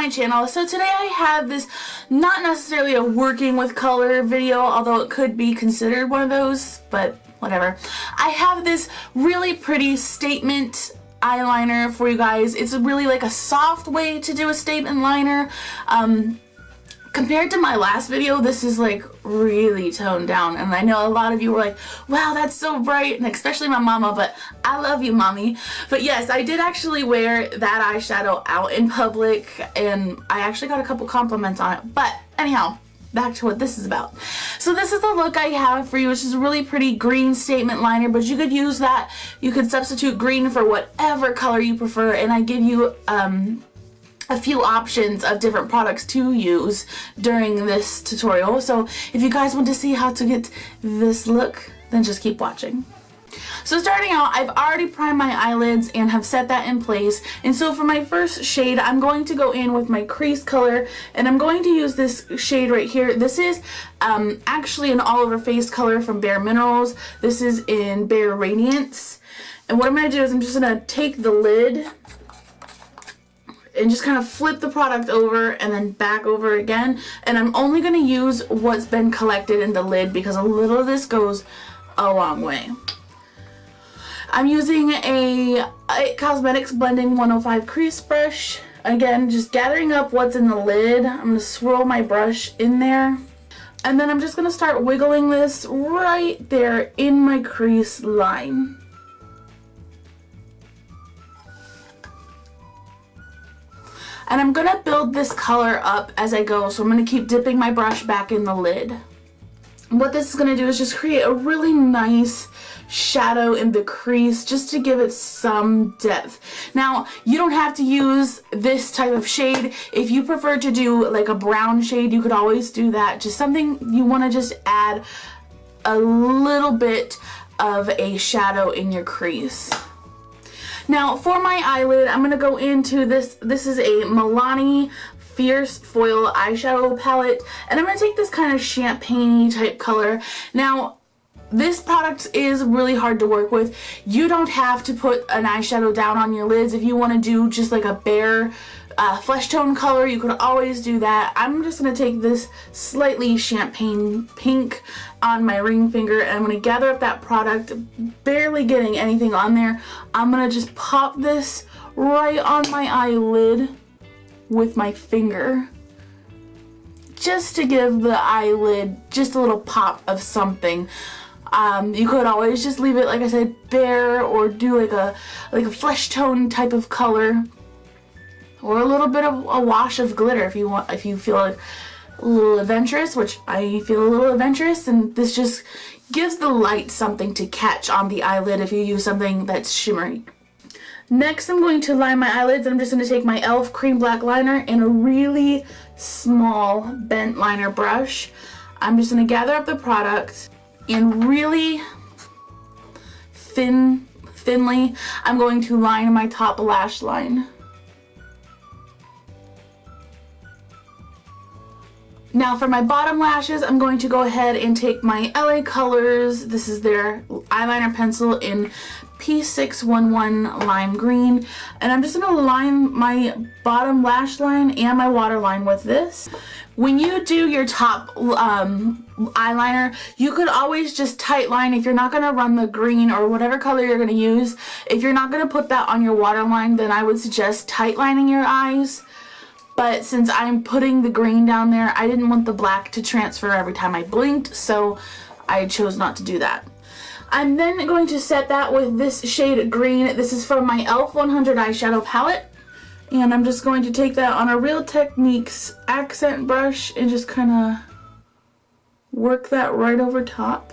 my channel. So today I have this, not necessarily a working with color video, although it could be considered one of those, but whatever. I have this really pretty statement eyeliner for you guys. It's really like a soft way to do a statement liner. Compared to my last video, this is like really toned down, and I know a lot of you were like, wow, that's so bright, and especially my mama, but I love you, mommy. But yes, I did actually wear that eyeshadow out in public, and I actually got a couple compliments on it. But anyhow, back to what this is about. So this is the look I have for you, which is a really pretty green statement liner, but you could use that, you could substitute green for whatever color you prefer, and I give you a few options of different products to use during this tutorial. So if you guys want to see how to get this look, then just keep watching. So starting out, I've already primed my eyelids and have set that in place. And so for my first shade, I'm going to go in with my crease color, and I'm going to use this shade right here. This is actually an all over face color from Bare Minerals. This is in Bare Radiance. And what I'm going to do is I'm just going to take the lid and just kind of flip the product over and then back over again. And I'm only going to use what's been collected in the lid because a little of this goes a long way. I'm using a IT Cosmetics Blending 105 crease brush. Again, just gathering up what's in the lid. I'm going to swirl my brush in there. And then I'm just going to start wiggling this right there in my crease line. And I'm going to build this color up as I go, so I'm going to keep dipping my brush back in the lid. What this is going to do is just create a really nice shadow in the crease just to give it some depth. Now, you don't have to use this type of shade. If you prefer to do like a brown shade, you could always do that. Just something you want to just add a little bit of a shadow in your crease. Now for my eyelid, I'm going to go into this. This is a Milani Fierce Foil eyeshadow palette, and I'm going to take this kind of champagne-y type color. Now this product is really hard to work with. You don't have to put an eyeshadow down on your lids. If you want to do just like a bare flesh tone color, you could always do that. I'm just going to take this slightly champagne pink on my ring finger, and I'm going to gather up that product, barely getting anything on there. I'm going to just pop this right on my eyelid with my finger, just to give the eyelid just a little pop of something. You could always just leave it, like I said, bare, or do like a flesh tone type of color, or a little bit of a wash of glitter if you want, if you feel like a little adventurous, which I feel a little adventurous, and this just gives the light something to catch on the eyelid if you use something that's shimmery. Next, I'm going to line my eyelids, and I'm just going to take my e.l.f. cream black liner and a really small bent liner brush. I'm just going to gather up the product and really thinly, I'm going to line my top lash line. Now for my bottom lashes, I'm going to go ahead and take my LA Colors, this is their eyeliner pencil in P611 Lime Green, and I'm just going to line my bottom lash line and my waterline with this. When you do your top eyeliner, you could always just tight line if you're not going to run the green or whatever color you're going to use. If you're not going to put that on your waterline, then I would suggest tight lining your eyes. But since I'm putting the green down there, I didn't want the black to transfer every time I blinked, so I chose not to do that. I'm then going to set that with this shade of green. This is from my e.l.f. 100 eyeshadow palette. And I'm just going to take that on a Real Techniques accent brush and just kind of work that right over top.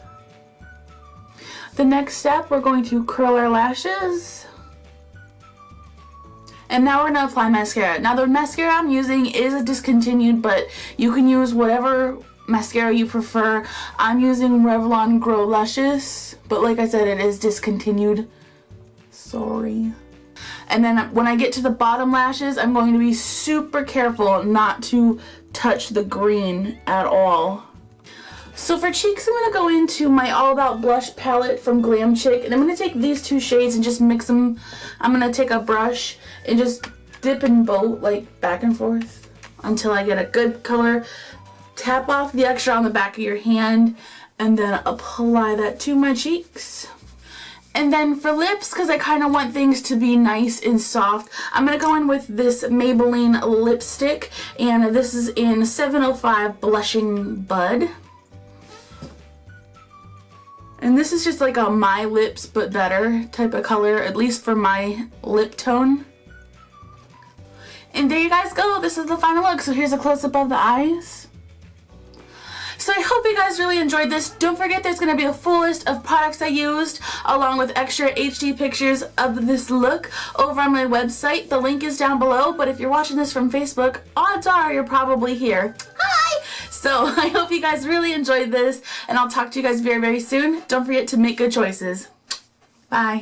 The next step, we're going to curl our lashes. And now we're going to apply mascara. Now the mascara I'm using is a discontinued, but you can use whatever mascara you prefer. I'm using Revlon Grow Luscious, but like I said, it is discontinued. Sorry. And then when I get to the bottom lashes, I'm going to be super careful not to touch the green at all. So for cheeks, I'm going to go into my All About Blush palette from Glam Chick, and I'm going to take these two shades and just mix them. I'm going to take a brush and just dip in both, like back and forth. until I get a good color. Tap off the extra on the back of your hand and then apply that to my cheeks. And then for lips, because I kind of want things to be nice and soft, I'm going to go in with this Maybelline lipstick, and this is in 705 Blushing Bud. And this is just like a My Lips But Better type of color, at least for my lip tone. And there you guys go, this is the final look. So here's a close-up of the eyes. So I hope you guys really enjoyed this. Don't forget there's going to be a full list of products I used along with extra HD pictures of this look over on my website. The link is down below, but if you're watching this from Facebook, odds are you're probably here. Hi! So I hope you guys really enjoyed this, and I'll talk to you guys very, very soon. Don't forget to make good choices. Bye.